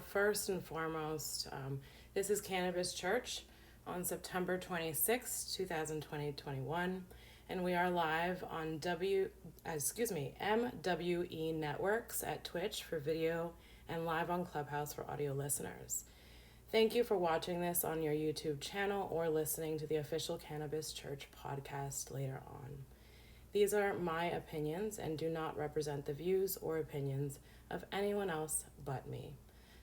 first and foremost, this is Cannabis Church on September 26, 2021, and we are live on MWE Networks at Twitch for video and live on Clubhouse for audio listeners. Thank you for watching this on your YouTube channel or listening to the official Cannabis Church podcast later on. These are my opinions and do not represent the views or opinions of anyone else but me.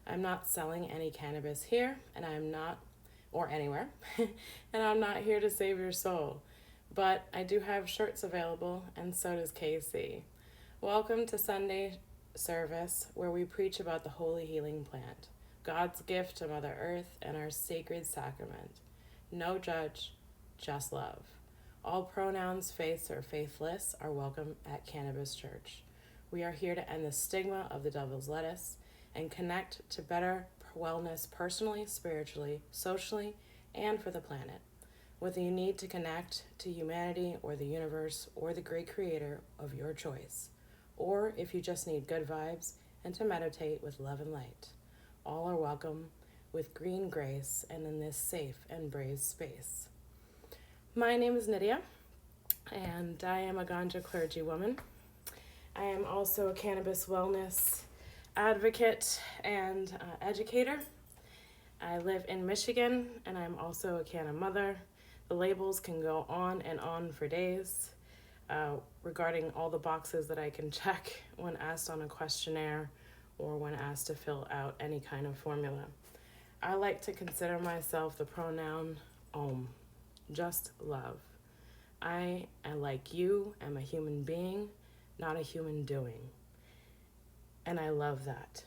I'm not selling any cannabis here, and I'm not, or anywhere, and I'm not here to save your soul. But I do have shirts available, and so does KC. Welcome to Sunday service, where we preach about the holy healing plant, God's gift to Mother Earth and our sacred sacrament. No judge, just love. All pronouns, faiths or faithless, are welcome at Cannabis Church. We are here to end the stigma of the devil's lettuce and connect to better wellness personally, spiritually, socially, and for the planet. Whether you need to connect to humanity or the universe or the great creator of your choice, or if you just need good vibes and to meditate with love and light, all are welcome with green grace and in this safe and brave space. My name is Nydia, and I am a ganja clergy woman. I am also a cannabis wellness advocate and educator. I live in Michigan, and I'm also a canna mother. The labels can go on and on for days regarding all the boxes that I can check when asked on a questionnaire or when asked to fill out any kind of formula. I like to consider myself the pronoun Om. Just love. I, like you, am a human being, not a human doing. And I love that.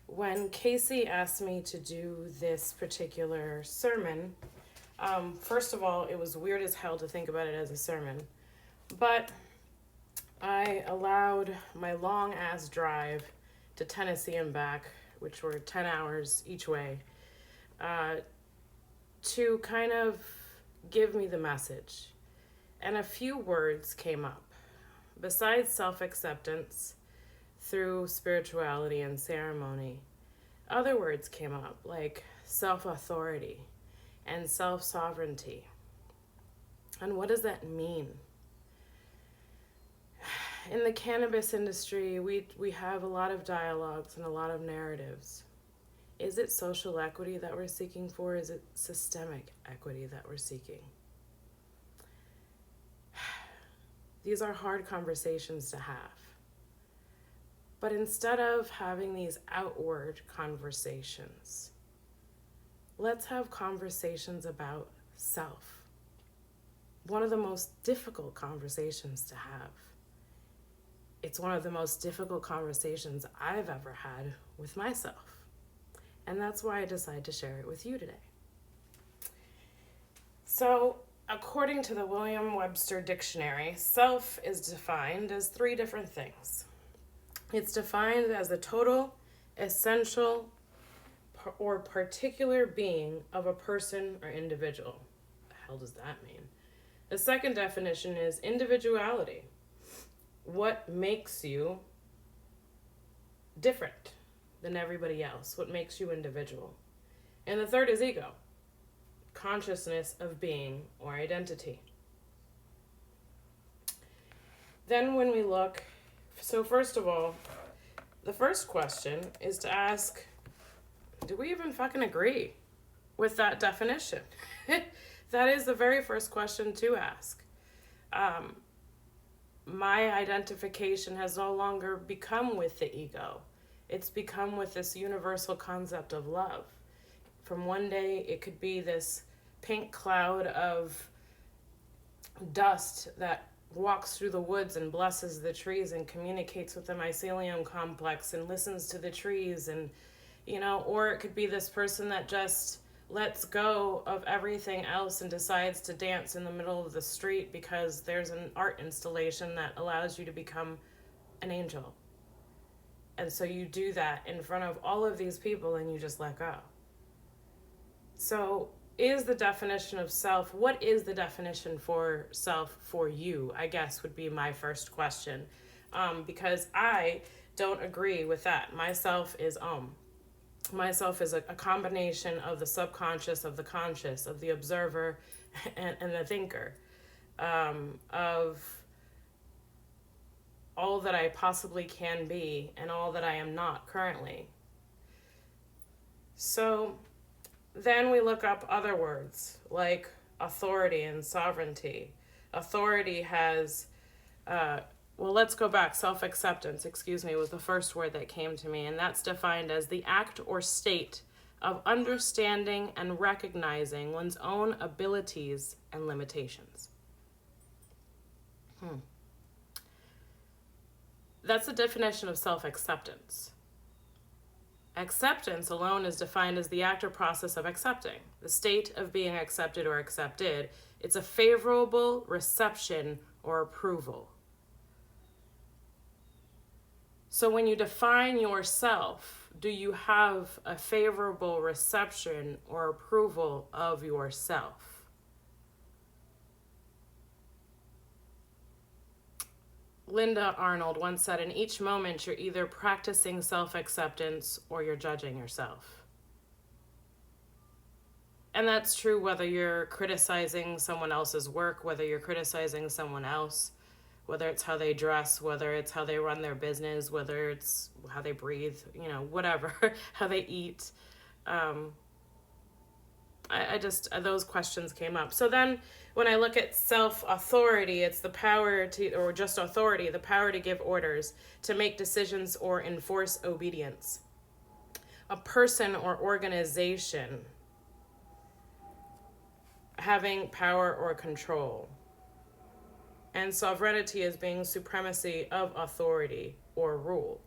When Casey asked me to do this particular sermon, first of all, it was weird as hell to think about it as a sermon. But I allowed my long-ass drive to Tennessee and back, which were 10 hours each way, to kind of give me the message. And a few words came up. Besides self-acceptance through spirituality and ceremony, other words came up like self-authority and self-sovereignty. And what does that mean? In the cannabis industry, we have a lot of dialogues and a lot of narratives. Is it social equity that we're seeking for? Is it systemic equity that we're seeking? These are hard conversations to have. But instead of having these outward conversations, let's have conversations about self. One of the most difficult conversations to have. It's one of the most difficult conversations I've ever had with myself. And that's why I decided to share it with you today. So, according to the Merriam-Webster Dictionary, self is defined as three different things. It's defined as the total, essential, or particular being of a person or individual. What the hell does that mean? The second definition is individuality. What makes you different than everybody else? What makes you individual? And the third is ego. Consciousness of being or identity. Then when we look, so first of all, the first question is to ask, do we even fucking agree with that definition? That is the very first question to ask. My identification has no longer become with the ego. It's become with this universal concept of love. From one day, it could be this pink cloud of dust that walks through the woods and blesses the trees and communicates with the mycelium complex and listens to the trees, and or it could be this person that just lets go of everything else and decides to dance in the middle of the street because there's an art installation that allows you to become an angel. And so you do that in front of all of these people and you just let go. So is the definition of self, what is the definition for self for you, I guess would be my first question. Because I don't agree with that. Myself is Myself is a combination of the subconscious, of the conscious, of the observer, and the thinker, of all that I possibly can be and all that I am not currently. So then we look up other words like authority and sovereignty. Authority has, let's go back. Self-acceptance, was the first word that came to me, and that's defined as the act or state of understanding and recognizing one's own abilities and limitations. That's the definition of self-acceptance. Acceptance alone is defined as the act or process of accepting, the state of being accepted or accepted. It's a favorable reception or approval. So when you define yourself, do you have a favorable reception or approval of yourself? Linda Arnold once said, in each moment, you're either practicing self-acceptance or you're judging yourself. And that's true whether you're criticizing someone else's work, whether you're criticizing someone else, whether it's how they dress, whether it's how they run their business, whether it's how they breathe, whatever, how they eat. Those questions came up. So then when I look at self-authority, it's the power to, or just authority, the power to give orders, to make decisions or enforce obedience. A person or organization having power or control. And sovereignty is being supremacy of authority or rule.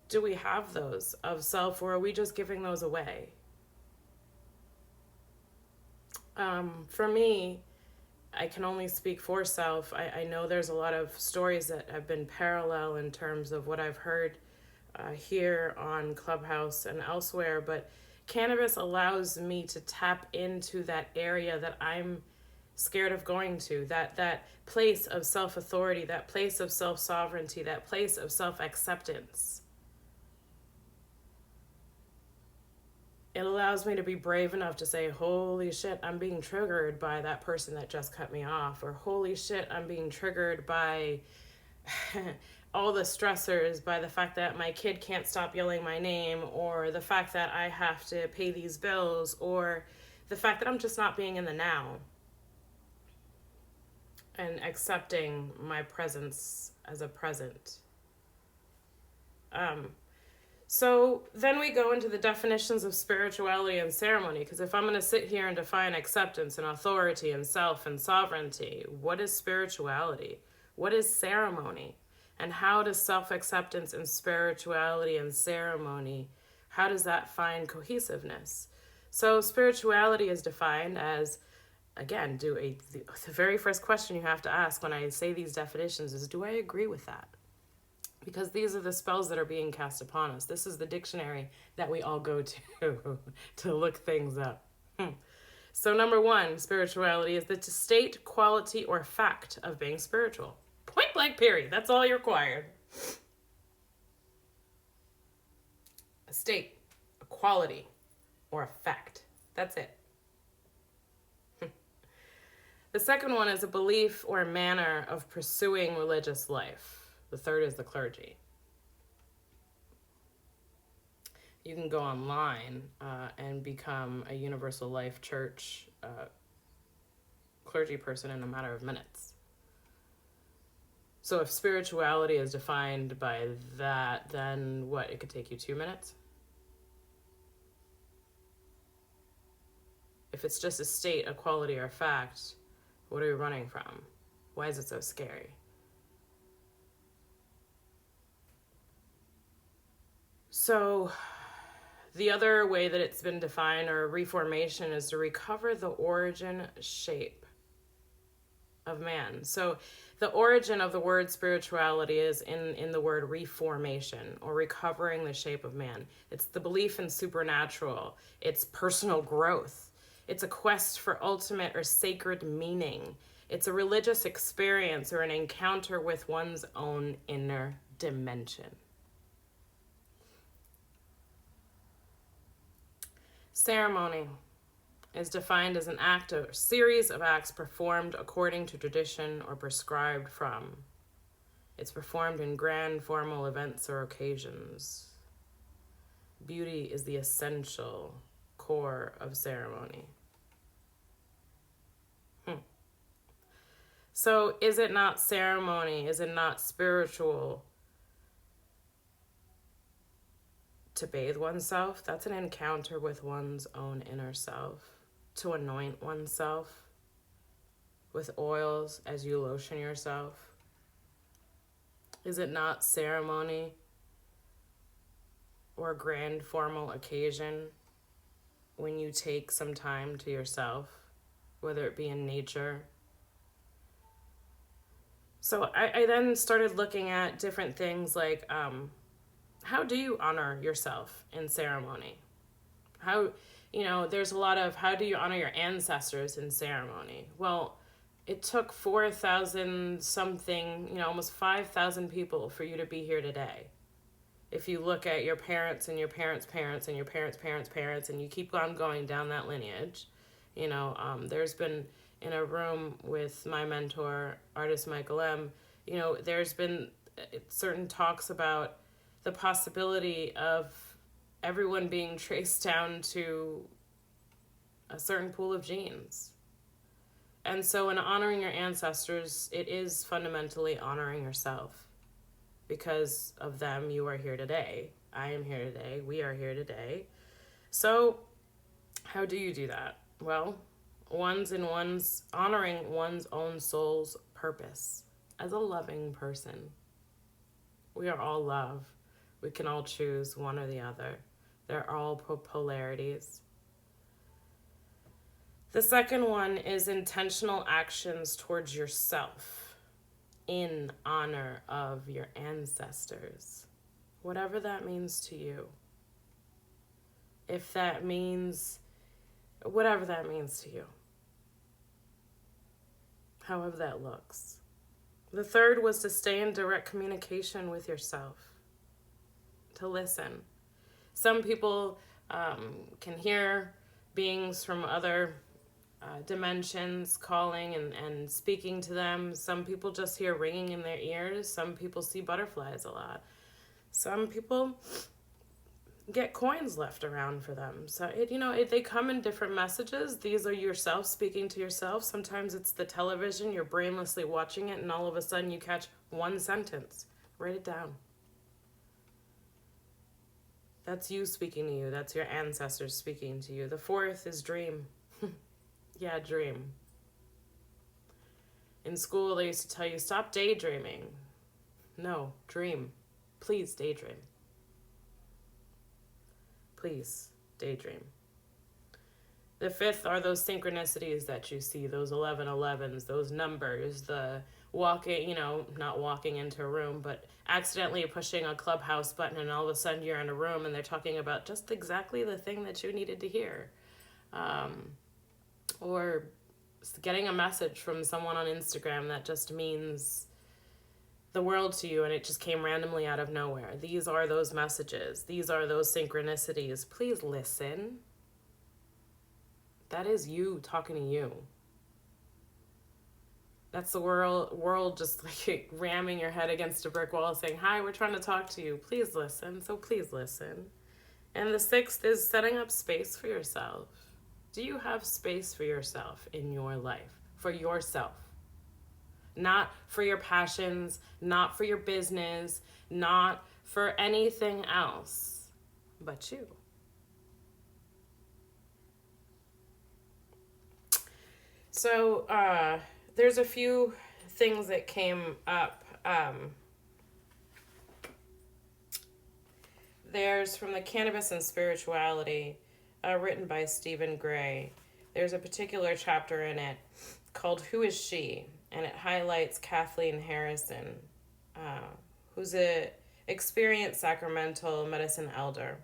Do we have those of self, or are we just giving those away? For me, I can only speak for self. I know there's a lot of stories that have been parallel in terms of what I've heard here on Clubhouse and elsewhere, but cannabis allows me to tap into that area that I'm scared of going to, that place of self-authority, that place of self-sovereignty, that place of self-acceptance. It allows me to be brave enough to say, holy shit, I'm being triggered by that person that just cut me off, or holy shit, I'm being triggered by all the stressors, by the fact that my kid can't stop yelling my name, or the fact that I have to pay these bills, or the fact that I'm just not being in the now and accepting my presence as a present. So then we go into the definitions of spirituality and ceremony, because if I'm going to sit here and define acceptance and authority and self and sovereignty, what is spirituality? What is ceremony? And how does self-acceptance and spirituality and ceremony, how does that find cohesiveness? So spirituality is defined as, again, the very first question you have to ask when I say these definitions is, do I agree with that? Because these are the spells that are being cast upon us. This is the dictionary that we all go to look things up. So number one, spirituality is the state, quality, or fact of being spiritual. Point blank period. That's all you're required. A state, a quality, or a fact. That's it. The second one is a belief or manner of pursuing religious life. The third is the clergy. You can go online and become a Universal Life Church clergy person in a matter of minutes. So if spirituality is defined by that, then what? It could take you 2 minutes? If it's just a state, a quality, or a fact, what are we running from? Why is it so scary? So the other way that it's been defined, or reformation, is to recover the origin shape of man. So the origin of the word spirituality is in the word reformation, or recovering the shape of man. It's the belief in supernatural. It's personal growth. It's a quest for ultimate or sacred meaning. It's a religious experience or an encounter with one's own inner dimension. Ceremony is defined as an act or series of acts performed according to tradition or prescribed from. It's performed in grand formal events or occasions. Beauty is the essential core of ceremony. So is it not ceremony? Is it not spiritual to bathe oneself? That's an encounter with one's own inner self. To anoint oneself with oils as you lotion yourself. Is it not ceremony or a grand formal occasion when you take some time to yourself, whether it be in nature? So I then started looking at different things like, how do you honor yourself in ceremony? How, there's a lot of how do you honor your ancestors in ceremony? Well, it took 4,000 something, almost 5,000 people for you to be here today. If you look at your parents and your parents' parents and your parents' parents' parents, and you keep on going down that lineage, there's been in a room with my mentor, artist Michael M., there's been certain talks about the possibility of everyone being traced down to a certain pool of genes. And so in honoring your ancestors, it is fundamentally honoring yourself. Because of them, you are here today. I am here today. We are here today. So how do you do that? Well, honoring one's own soul's purpose as a loving person. We are all love. We can all choose one or the other. They're all polarities. The second one is intentional actions towards yourself in honor of your ancestors. Whatever that means to you. If that means, whatever that means to you. However that looks. The third was to stay in direct communication with yourself. To listen. Some people can hear beings from other dimensions calling and speaking to them. Some people just hear ringing in their ears. Some people see butterflies a lot. Some people get coins left around for them. So, they come in different messages. These are yourself speaking to yourself. Sometimes it's the television. You're brainlessly watching it, and all of a sudden you catch one sentence. Write it down. That's you speaking to you. That's your ancestors speaking to you. The fourth is dream. Yeah, dream. In school, they used to tell you, stop daydreaming. No, dream. Please daydream. Please daydream. The fifth are those synchronicities that you see, those 1111s, those numbers, the walking, not walking into a room, but accidentally pushing a Clubhouse button and all of a sudden you're in a room and they're talking about just exactly the thing that you needed to hear. Or getting a message from someone on Instagram that just means the world to you and it just came randomly out of nowhere. These are those messages. These are those synchronicities. Please listen. That is you talking to you. That's the world just like ramming your head against a brick wall saying, hi, we're trying to talk to you. Please listen. So please listen. And the sixth is setting up space for yourself. Do you have space for yourself in your life? For yourself. Not for your passions, not for your business, not for anything else but you. So there's a few things that came up. There's from the Cannabis and Spirituality, written by Stephen Gray. There's a particular chapter in it called Who Is She? And it highlights Kathleen Harrison, who's an experienced Sacramental medicine elder.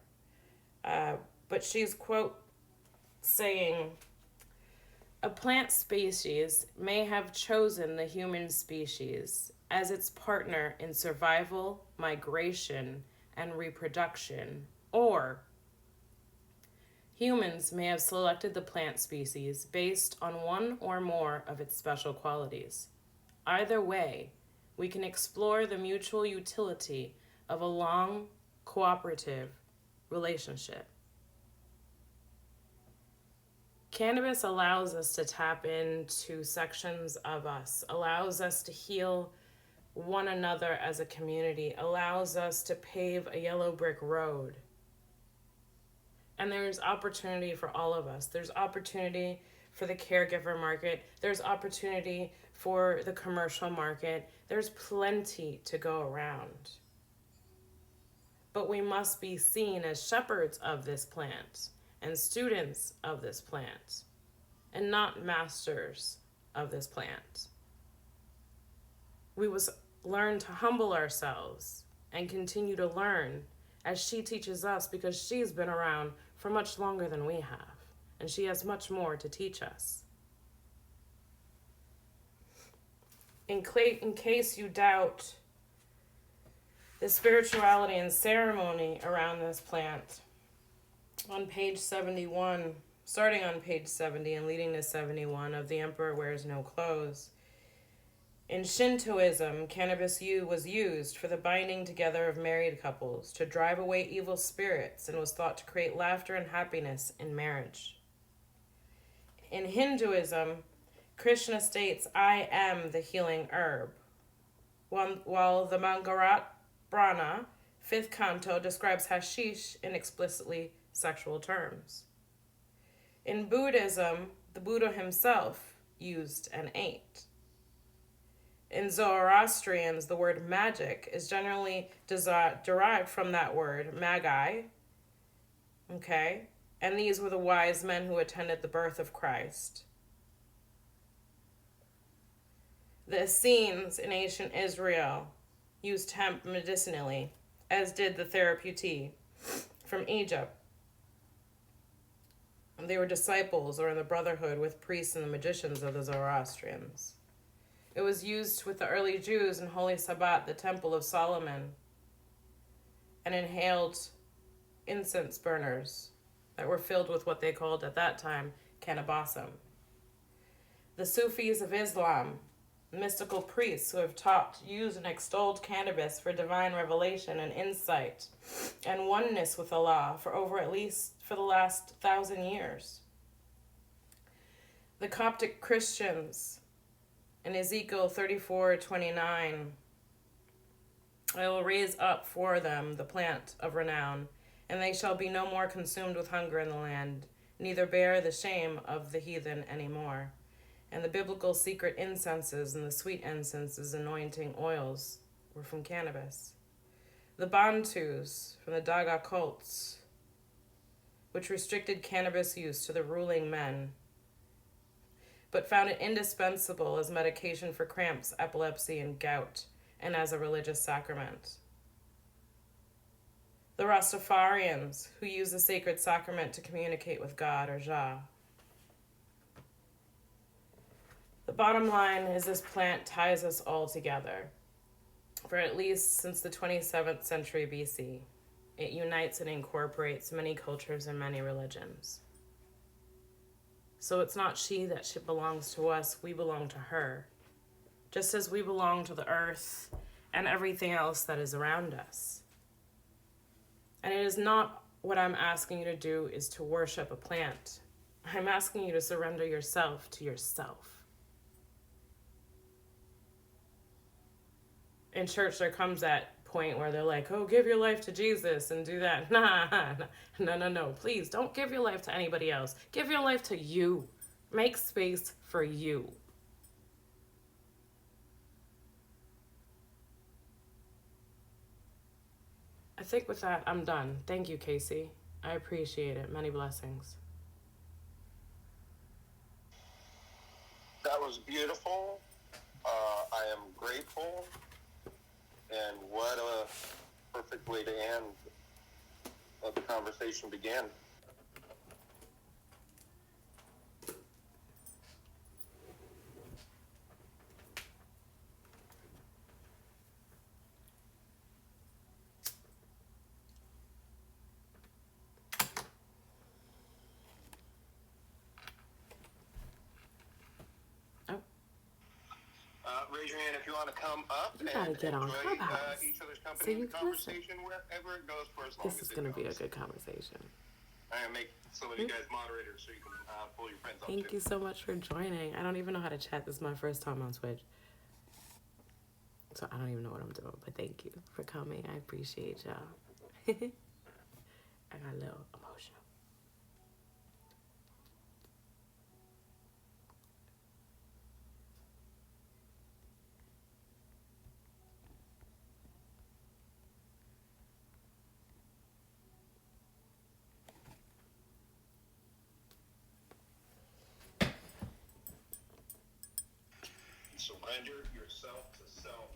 But she's, quote, saying, A plant species may have chosen the human species as its partner in survival, migration, and reproduction, or humans may have selected the plant species based on one or more of its special qualities. Either way, we can explore the mutual utility of a long, cooperative relationship. Cannabis allows us to tap into sections of us, allows us to heal one another as a community, allows us to pave a yellow brick road. And there's opportunity for all of us. There's opportunity for the caregiver market. There's opportunity for the commercial market. There's plenty to go around. But we must be seen as shepherds of this plant and students of this plant, and not masters of this plant. We must learn to humble ourselves and continue to learn as she teaches us, because she's been around for much longer than we have, and she has much more to teach us. In case you doubt the spirituality and ceremony around this plant, on page 71, starting on page 70 and leading to 71 of The Emperor Wears No Clothes, in Shintoism, cannabis was used for the binding together of married couples to drive away evil spirits and was thought to create laughter and happiness in marriage. In Hinduism, Krishna states, "I am the healing herb," while the Mangarat Brahma, 5th canto, describes hashish in explicitly sexual terms. In Buddhism, the Buddha himself used and ate. In Zoroastrians, the word magic is generally derived from that word, magi. Okay? And these were the wise men who attended the birth of Christ. The Essenes in ancient Israel used hemp medicinally, as did the Therapeutae from Egypt. They were disciples or in the brotherhood with priests and the magicians of the Zoroastrians. It was used with the early Jews in Holy Sabbat, the Temple of Solomon, and inhaled incense burners that were filled with what they called at that time cannabisum. The Sufis of Islam, mystical priests who have taught, used, and extolled cannabis for divine revelation and insight and oneness with Allah for the last 1,000 years. The Coptic Christians in Ezekiel 34:29, "I will raise up for them the plant of renown, and they shall be no more consumed with hunger in the land, neither bear the shame of the heathen any more." And the biblical secret incenses and the sweet incenses, anointing oils, were from cannabis. The Bantus from the Daga cults, which restricted cannabis use to the ruling men, but found it indispensable as medication for cramps, epilepsy, and gout, and as a religious sacrament. The Rastafarians, who use the sacred sacrament to communicate with God, or Jah. The bottom line is this plant ties us all together. For at least since the 27th century BC, it unites and incorporates many cultures and many religions. So it's not she belongs to us, we belong to her. Just as we belong to the earth and everything else that is around us. And it is not what I'm asking you to do is to worship a plant. I'm asking you to surrender yourself to yourself. In church, there comes that point where they're like, "Oh, give your life to Jesus and do that." No. Please, don't give your life to anybody else. Give your life to you. Make space for you. I think with that, I'm done. Thank you, Casey. I appreciate it. Many blessings. That was beautiful. I am grateful. And what a perfect way to end what the conversation began. raise your hand if you want to come up You gotta and get on enjoy Clubhouse each other's so company you and can listen. conversation wherever it goes for as long This as is it gonna goes. be a good conversation. I'm gonna make some of you guys moderators so you can pull your friends up Thank too. you so much for joining. I don't even know how to chat. This is my first time on Twitch. So I don't even know what I'm doing, but thank you for coming. I appreciate y'all. I got a little emotional. Surrender yourself to self.